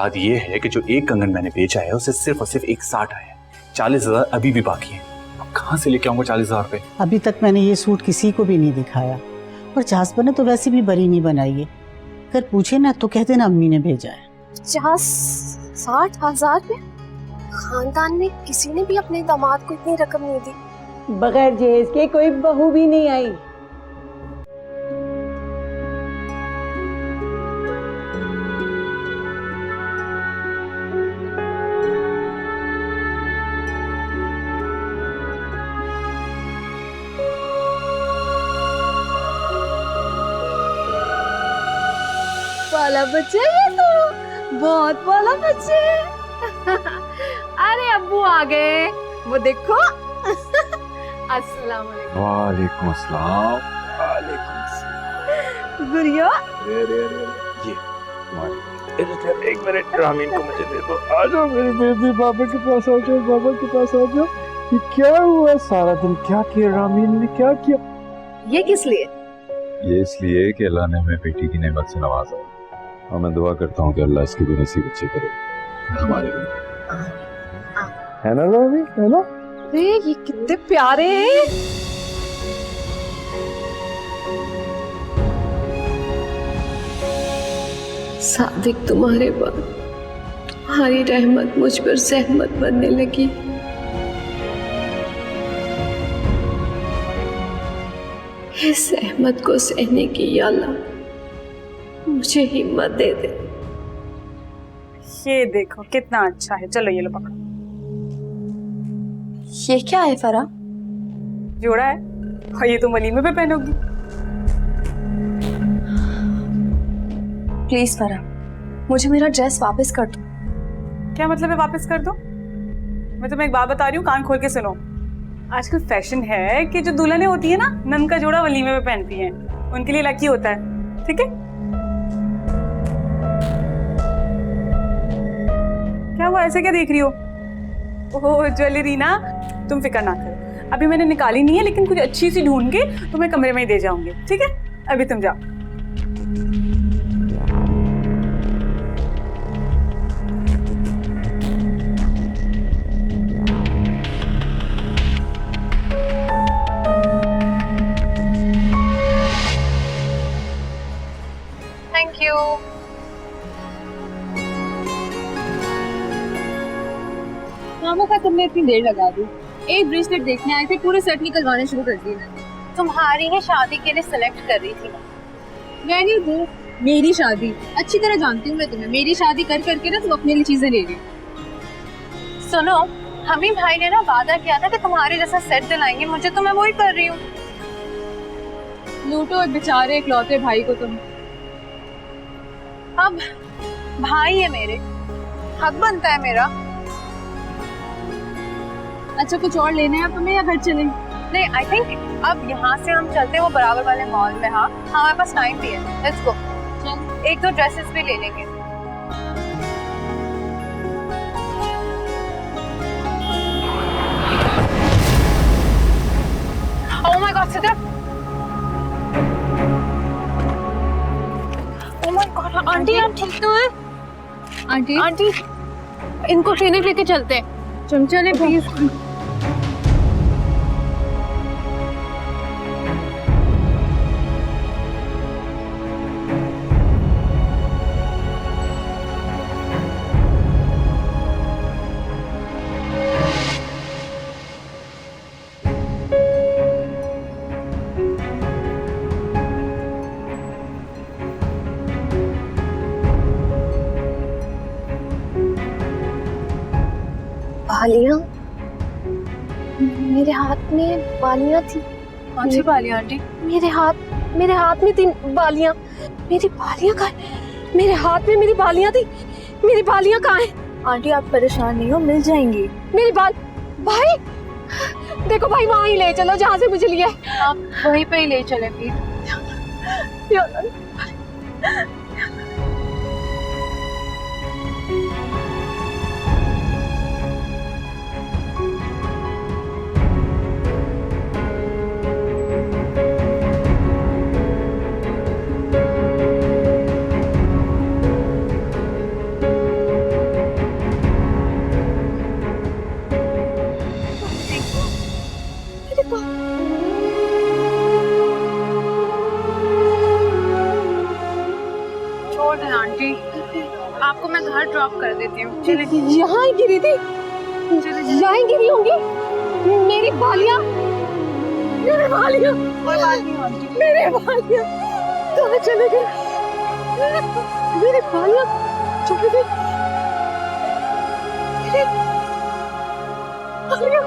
बात यह है कि जो एक कंगन मैंने बेचा है उसे सिर्फ और सिर्फ 160 आया है, 40,000 अभी भी बाकी है। अब कहाँ से लेके आऊंगा 40,000 रुपए? अभी तक मैंने ये सूट किसी को भी नहीं दिखाया, और जासपा ने तो वैसे भी बरी नहीं बनाई है। अगर पूछे ना तो कह देना अम्मी ने भेजा है। 50-60,000 में खानदान में किसी ने भी अपने दामाद को इतनी रकम नहीं दी। बगैर जहेज के कोई बहू भी नहीं आई। वाला बच्चा ये तो बहुत वाला बच्चे। अरे अब्बू आ गए, वो देखो। अस्सलाम वालेकुम। वालेकुम अस्सलाम। वालेकुम अस्सलाम। गुड़िया ये तुम्हारी। एक मिनट रामीन को मुझे दे दो। आ जाओ मेरे बेबी, बाबा के पास आ जाओ, बाबा के पास आ जाओ। ये क्या हुआ? सारा दिन क्या किया रामीन ने, क्या किया? ये किस लिए? ये इसलिए कि अल्लाह ने हमें बेटी की नेमत से नवाजा, और मैं दुआ करता हूँ कि अल्लाह इसकी भी नसीब अच्छी करे हमारे लिए। है ना रामीन, है ना? अरे ये कितने प्यारे हैं। सादिक तुम्हारे बाद तुम्हारी रहमत मुझ पर सहमत बनने लगी। इस सहमत को सहने की या अल्लाह मुझे हिम्मत दे दे। ये देखो कितना अच्छा है। चलो ये लो पकड़ो। ये क्या है फरा? जोड़ा है और ये तुम वलीमे पे पहनोगी। प्लीज फरा, मुझे मेरा ड्रेस वापस कर दो। क्या मतलब है वापस कर दो? मैं तुम्हें एक बात बता रही हूँ, कान खोल के सुनो। आजकल फैशन है कि जो दुल्हनें होती है ना, नन का जोड़ा वलीमे पे पहनती हैं, उनके लिए लकी होता है। ठीक है? क्या हुआ, ऐसे क्या देख रही हो? ओह ज्वेलरी ना, तुम फिक्र ना करो, अभी मैंने निकाली नहीं है, लेकिन कुछ अच्छी सी ढूंढ के तुम्हें कमरे में ही दे जाऊंगी। ठीक है? अभी तुम जाओ। Thank you. मामू का तुमने इतनी देर लगा दी। एक ब्रेसलेट देखने आए थे, पूरे सेट निकलवाने शुरू कर दिए। तुम्हारी ही शादी के लिए सिलेक्ट कर रही थी। मैंने वो मेरी शादी अच्छी तरह जानती हूँ मैं तुम्हें। मेरी शादी कर करके ना तुम अपने लिए चीजें ले रही। सुनो, हमी भाई ने ना वादा किया था कि तुम्हारे जैसा सेट दिलाएंगे मुझे, तो मैं वही कर रही हूँ। लूटो एक बेचारे इकलौते भाई को तुम। अब भाई है मेरे, हक बनता है मेरा। अच्छा कुछ और लेना है तुम्हें या घर चलें? नहीं, आई थिंक अब यहाँ से हम चलते हैं वो बराबर वाले मॉल में। हाँ हमारे पास टाइम भी है, लेट्स गो। एक दो ड्रेसेस भी ले लेंगे। Oh my God Siddharth, oh my God. Aunty आप ठीक तो है? आंटी आंटी इनको क्लिनिक लेके चलते हैं। चले प्लीज। बालियां, मेरे हाथ में बालियां थी। कौन सी बालियां आंटी? मेरे हाथ में थी बालियां। मेरी बालियां कहाँ है? मेरे हाथ में मेरी बालियां थी। मेरी बालियां कहाँ है? आंटी आप परेशान नहीं हो, मिल जाएंगी। मेरी बाल, भाई देखो भाई, वहाँ ही ले चलो जहाँ से मुझे लिया है। आप वहीं पे ही ले चले प्लीज। कर देती हूँ। चले यहाँ ही गिरी थी, यहाँ ही गिरी होंगी। मेरी बालियाँ, मेरे बालियाँ, मेरे बालियाँ कहाँ चले गए? मेरे बालियाँ चले गए। मेरे बालियाँ।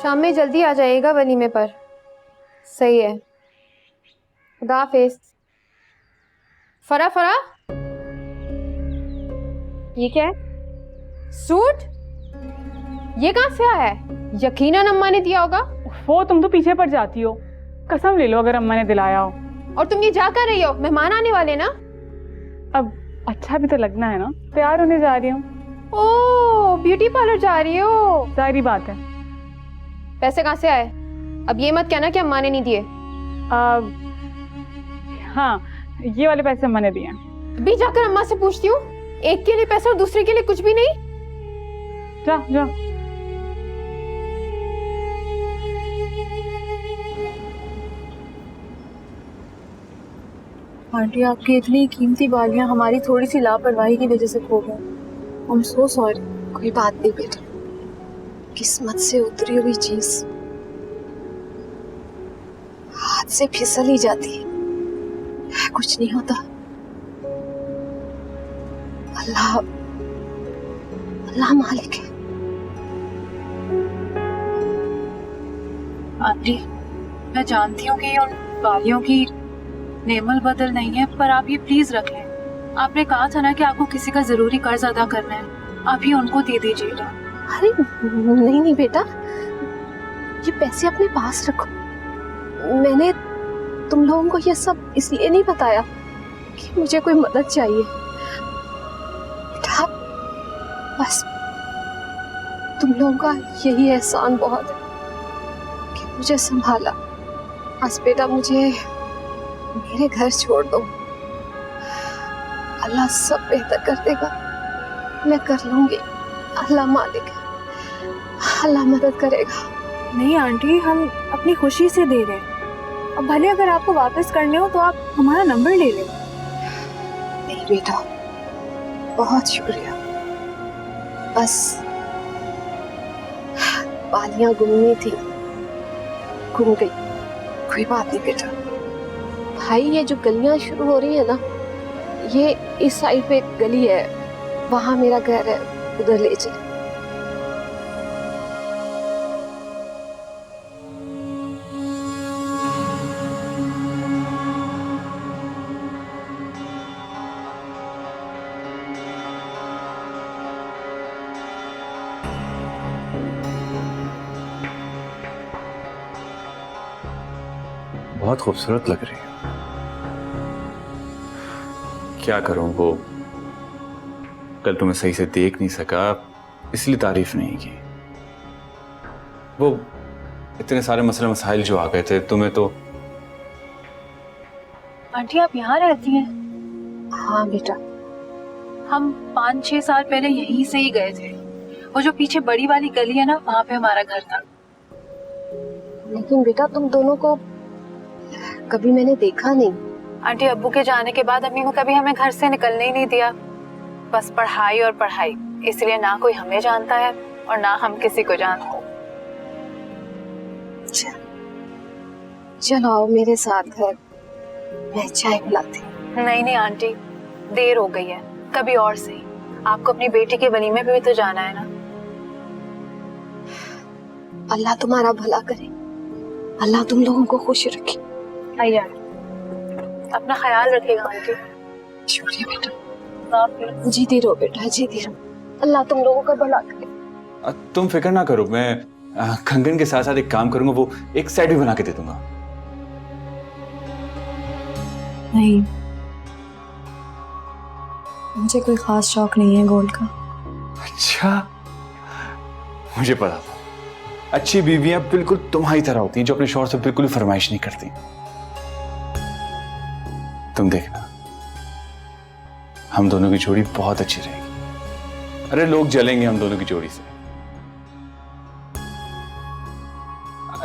शाम में जल्दी आ जाइएगा वलीमे पर। सही है, खुदा हाफिज। फरा फरा, ये क्या है? सूट? ये कहाँ से आया है? यकीनन अम्मा ने दिया होगा। वो तुम तो पीछे पड़ जाती हो, कसम ले लो अगर अम्मा ने दिलाया हो। और तुम ये जा कर रही हो? मेहमान आने वाले ना। अब अच्छा भी तो लगना है ना, तैयार होने जा रही हूँ। ओह, ब्यूटी पार्लर जा रही हो? सारी बात है। पैसे कहाँ से आए? अब ये मत कहना कि अम्मा ने नहीं दिए। हाँ, ये वाले पैसे अम्मा ने दिए हैं। अभी जाकर अम्मा से पूछती हूँ, एक के लिए पैसा और दूसरे के लिए कुछ भी नहीं। जा जा। आंटी, आपकी इतनी कीमती बालियाँ हमारी थोड़ी सी लापरवाही की वजह से खो गए। I'm so sorry। कोई बात नहीं बेटा, किस्मत से उतरी हुई चीज हाथ से फिसल ही जाती है, कुछ नहीं होता। अल्लाह अल्लाह मालिक है। आंटी, मैं जानती हूँ कि ये उन बालियों की नेमल बदल नहीं है, पर आप ये प्लीज रख लें। आपने कहा था ना कि आपको किसी का जरूरी कर्ज अदा करना है, आप ये उनको दे दीजिएगा। अरे नहीं नहीं बेटा, ये पैसे अपने पास रखो। मैंने तुम लोगों को ये सब इसलिए नहीं बताया कि मुझे कोई मदद चाहिए बेटा, बस तुम लोगों का यही एहसान बहुत है कि मुझे संभाला। बस बेटा, मुझे मेरे घर छोड़ दो, अल्लाह सब बेहतर कर देगा, मैं कर लूंगी। अल्लाह मालिक है, अल्लाह मदद करेगा। नहीं आंटी, हम अपनी खुशी से दे रहे हैं। अब भले अगर आपको वापस करने हो तो आप हमारा नंबर ले लें। नहीं बेटा, बहुत शुक्रिया। बस बालियां गुमनी थी, गुम गई। कोई बात नहीं बेटा। भाई, ये जो गलियां शुरू हो रही है ना, ये इस साइड पे एक गली है, वहां मेरा घर है, उधर ले चल। बहुत खूबसूरत लग रही है। क्या करूं, वो कल तुम्हें सही से देख नहीं सका, इसलिए तारीफ नहीं की। वो इतने सारे मसले मसाइल जो आ गए थे तुम्हें तो। आंटी, आप यहाँ रहती हैं? हाँ बेटा। हम 5-6 साल पहले यहीं से ही गए थे। वो जो पीछे बड़ी वाली गली है ना, वहाँ पे हमारा घर था। लेकिन बेटा, तुम दोनों को कभी मैंने देखा नहीं। आंटी, अब्बू के जाने के बाद अम्मी को कभी हमें घर से निकलने ही नहीं दिया। बस पढ़ाई और पढ़ाई, इसलिए ना कोई हमें जानता है और ना हम किसी को जानते। चलो आओ मेरे साथ घर, मैं चाय पिलाती। नहीं नहीं आंटी, देर हो गई है, कभी और सही। आपको अपनी बेटी के वलीमे पे भी तो जाना है ना। अल्लाह तुम्हारा भला करे, अल्लाह तुम लोगों को खुश रखे। आइए, अपना ख्याल रखिएगा आंटी। शुक्रिया बेटा। जीती रहो बेटा, जीती रहो। अल्लाह तुम लोगों का भला करे। तुम फिक्र ना करो, मैं कंगन के साथ साथ एक काम करूंगा, वो एक सेट भी बना के दे दूंगा। नहीं, मुझे कोई खास शौक नहीं है गोल्ड का। अच्छा, मुझे पता था। अच्छी बीवियां बिल्कुल तुम्हारी तरह होती हैं, जो अपने शौहर से बिल्कुल फरमाइश नहीं करती। तुम देखना, हम दोनों की जोड़ी बहुत अच्छी रहेगी। अरे लोग जलेंगे हम दोनों की जोड़ी से।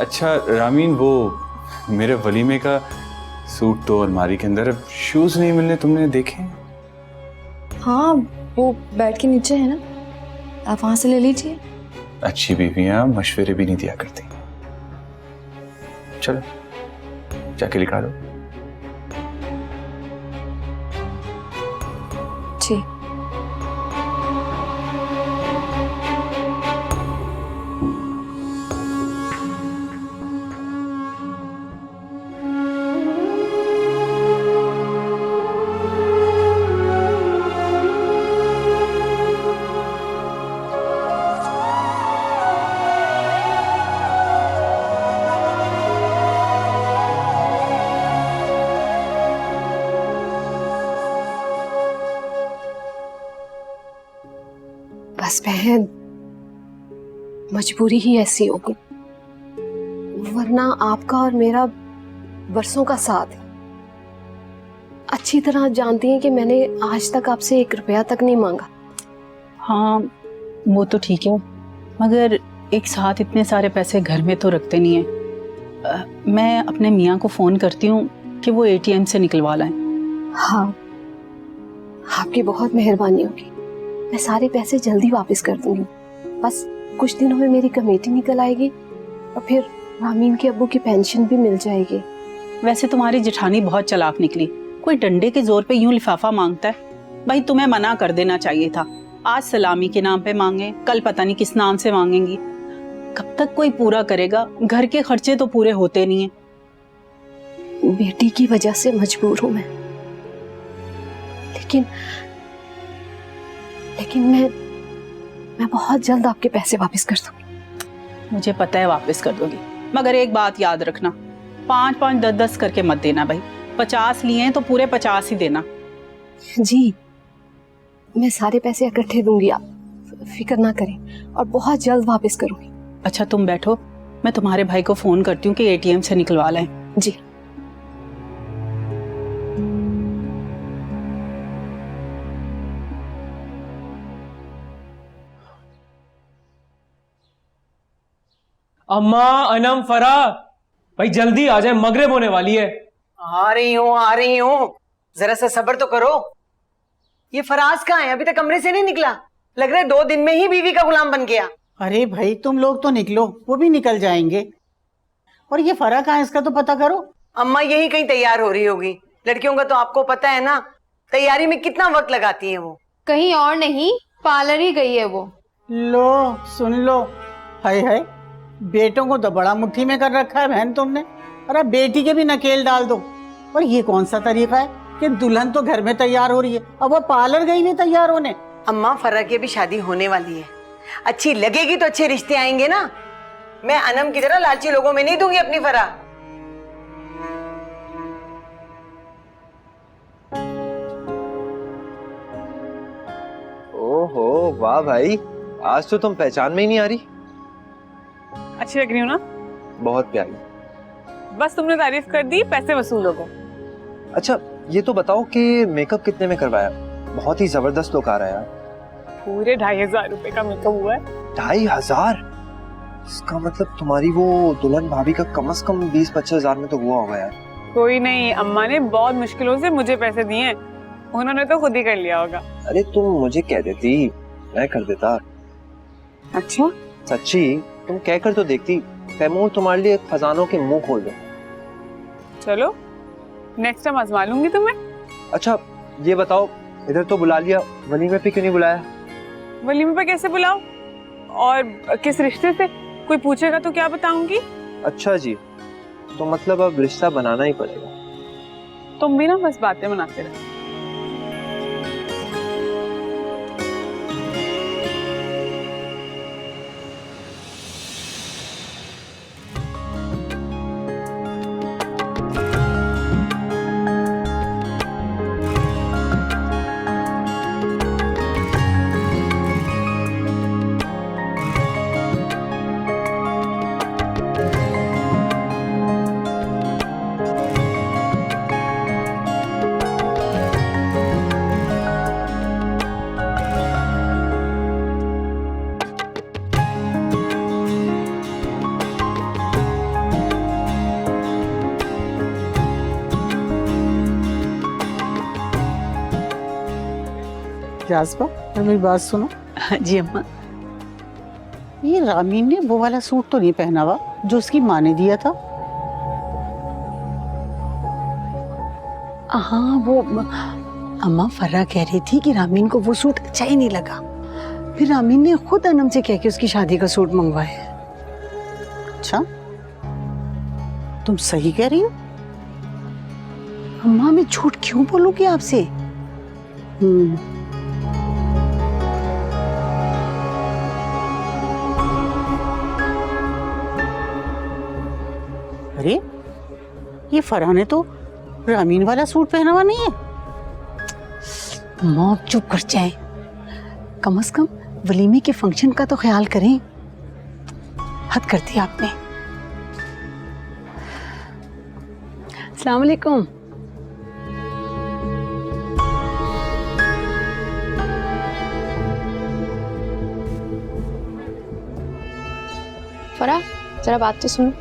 अच्छा रामीन, वो मेरे वलीमे का सूट तो अलमारी के अंदर, अब शूज नहीं मिलने, तुमने देखे? हाँ, वो बेड के नीचे है ना, आप वहां से ले लीजिए। अच्छी बीवियां मशवरे भी नहीं दिया करती। चलो जाके लिखा दो। जी। बस बहन, मजबूरी ही ऐसी होगी, वरना आपका और मेरा बरसों का साथ है। अच्छी तरह जानती हैं कि मैंने आज तक आपसे 1 रुपया तक नहीं मांगा। हाँ वो तो ठीक है, मगर एक साथ इतने सारे पैसे घर में तो रखते नहीं है। मैं अपने मियाँ को फ़ोन करती हूँ कि वो ATM से निकलवा लाएं। हाँ, आपकी बहुत मेहरबानी होगी। मैं सारे पैसे जल्दी वापस कर दूंगी। बस कुछ दिनों में मेरी कमेटी निकल आएगी और फिर रामीन के अब्बू की पेंशन भी मिल जाएगी। वैसे तुम्हारी जेठानी बहुत चालाक निकली, कोई डंडे के जोर पे यूं लिफाफा मांगता है। भाई तुम्हें मना कर देना चाहिए था। आज सलामी के नाम पे मांगे, कल पता नहीं किस नाम से मांगेंगी। कब तक कोई पूरा करेगा? घर के खर्चे तो पूरे होते नहीं है। बेटी की वजह से मजबूर हूं मैं, लेकिन मैं बहुत जल्द आपके पैसे वापस कर दूंगी। मुझे पता है वापस कर दोगी, मगर एक बात याद रखना, 5-5, 10-10 करके मत देना भाई। 50 लिए हैं तो पूरे 50 ही देना। जी, मैं सारे पैसे इकट्ठे दूंगी, आप फिक्र ना करें, और बहुत जल्द वापस करूंगी। अच्छा तुम बैठो, मैं तुम्हारे भाई को फोन करती हूँ कि ATM से निकलवा लें। जी। अम्मा, अनम, फरा, भाई जल्दी आ जाए, मगरिब होने वाली है। आ रही हूँ, जरा सा सब्र तो करो। ये फराज कहाँ है? अभी तक कमरे से नहीं निकला। लग रहा है 2 दिन में ही बीवी का गुलाम बन गया। अरे भाई तुम लोग तो निकलो, वो भी निकल जाएंगे। और ये फर्क है, इसका तो पता करो। अम्मा यही कहीं तैयार हो रही होगी। लड़कियों का तो आपको पता है ना, तैयारी में कितना वक्त लगाती हैं वो। कहीं और नहीं, पार्लर ही गई है वो। लो सुन लो, हाय हाय, बेटों को तो बड़ा मुट्ठी में कर रखा है बहन तुमने। अरे बेटी के भी नकेल डाल दो। और ये कौन सा तरीका है कि दुल्हन तो घर में तैयार हो रही है, अब वो पार्लर गई हुई तैयार होने। अम्मा फरा की भी शादी होने वाली है, अच्छी लगेगी तो अच्छे रिश्ते आएंगे ना। मैं अनम की तरह लालची लोगों में नहीं दूंगी अपनी फरा। ओहो वाह भाई, आज तो तुम पहचान में ही नहीं आ रही। अच्छी लग रही हूँ ना? बहुत प्यारी। बस तुमने तारीफ कर दी, पैसे वसूल हो गए। अच्छा ये तो बताओ कि मेकअप कितने में करवाया? बहुत ही जबरदस्त लुक आ रहा है यार। पूरे 2500 रुपए का मेकअप हुआ है। 2500? इसका मतलब तुम्हारी वो दुल्हन भाभी का कम से कम 20-25 हजार में तो हुआ होगा यार। कोई नहीं, अम्मा ने बहुत मुश्किलों से मुझे पैसे दिए हैं, उन्होंने तो खुद ही कर लिया होगा। अरे तुम मुझे कह देती, मैं कर देता। अच्छा सच्ची, तुम कह कर तो देखती, तैमूर तुम्हारे लिए खजानों के मुंह खोल दो। चलो नेक्स्ट टाइम आजमा लूंगी तुम्हें। अच्छा ये बताओ, इधर तो बुला लिया, वलीमे पे क्यों नहीं बुलाया? वलीमे पे कैसे बुलाओ, और किस रिश्ते से? कोई पूछेगा तो क्या बताऊंगी? अच्छा जी, तो मतलब अब रिश्ता बनाना ही पड़ेगा। तुम भी ना बस बातें बनाते रहो। जाज़बा, मेरी बात सुनो। जी अम्मा। ये रामीन ने वो वाला सूट तो नहीं पहना हुआ जो उसकी माँ ने दिया था? हाँ, वो अम्मा फर्रा कह रही थी कि रामीन को वो सूट अच्छा ही नहीं लगा, फिर रामीन ने खुद अनम से कह के उसकी शादी का सूट मंगवाया। अच्छा, तुम सही कह रही हो अम्मा, मैं झूठ क्यों बोलूंगी आपसे? अरे ये फरहा ने तो रामीन वाला सूट पहना हुआ नहीं है। अम्मा चुप कर जाए, कम से कम वलीमे के फंक्शन का तो ख्याल करें। हद कर दी आपने। अस्सलाम वालेकुम। फरा, जरा बात तो सुनो।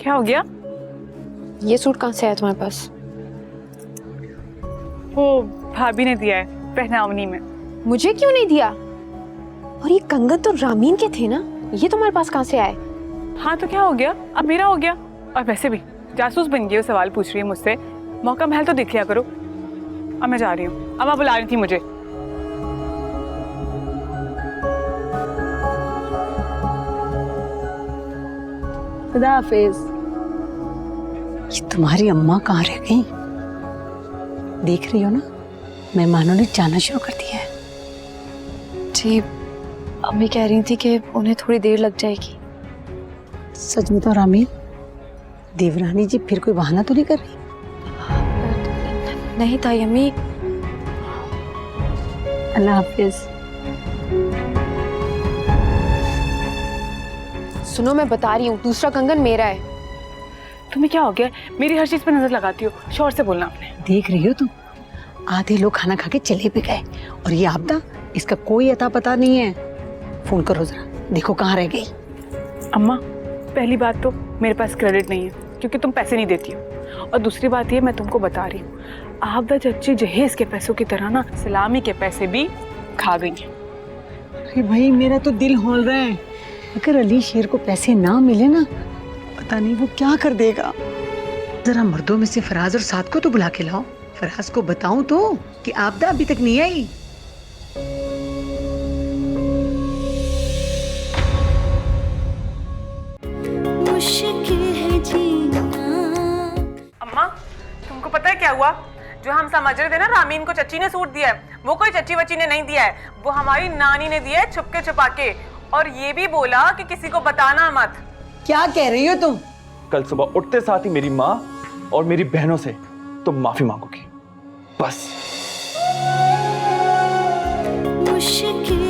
क्या हो गया? ये सूट कहाँ से आया तुम्हारे पास? वो भाभी ने दिया है पहनावनी में। मुझे क्यों नहीं दिया? और ये कंगन तो रामीन के थे ना, ये तुम्हारे पास कहाँ से आए? हाँ तो क्या हो गया, अब मेरा हो गया। और वैसे भी जासूस बन गई, वो सवाल पूछ रही है मुझसे, मौका महल तो देख लिया करो। अब मैं जा रही हूँ, अम्मा बुला रही थी मुझे। खुदा हाफिज। ये तुम्हारी अम्मा कहाँ रह गई? देख रही हो ना, मेहमानों ने जाना शुरू कर दिया है। जी, अम्मी कह रही थी कि उन्हें थोड़ी देर लग जाएगी। सच में तो रामीन, देवरानी जी फिर कोई बहाना तो नहीं कर रही? नहीं ताई अम्मी। अल्लाह हाफिज। सुनो, मैं बता रही हूँ, दूसरा कंगन मेरा है। तुम्हें क्या हो गया? मेरी हर चीज पे नजर लगाती हो, शोर से बोलना आपने। देख रही हो तुम, आधे लोग खाना खा के चले भी गए और ये आपदा, इसका कोई अता पता नहीं है। फोन करो जरा, देखो कहाँ रह गई। अम्मा, पहली बात तो मेरे पास क्रेडिट नहीं है क्योंकि तुम पैसे नहीं देती हो, और दूसरी बात ये, मैं तुमको बता रही हूँ, आपदा चच्ची जहेज के पैसों की तरह ना सलामी के पैसे भी खा गई हैं। अरे भाई, मेरा तो दिल हौल रहा है। अगर अली शेर को पैसे ना मिले ना, पता नहीं वो क्या कर देगा। जरा मर्दों में से फराज और साद को तो बुला के लाओ। फराज को बताऊं तो कि आपदा अभी तक नहीं आई। अम्मा, तुमको पता है क्या हुआ? जो हम समझ रहे थे ना रामीन को चच्ची ने सूट दिया है, वो कोई चच्ची वच्ची ने नहीं दिया है, वो हमारी नानी ने दिया है छुपके छुपा के। और ये भी बोला कि किसी को बताना मत। क्या कह रही हो तुम? कल सुबह उठते साथ ही मेरी माँ और मेरी बहनों से तुम माफी मांगोगी, बस। मुश्किल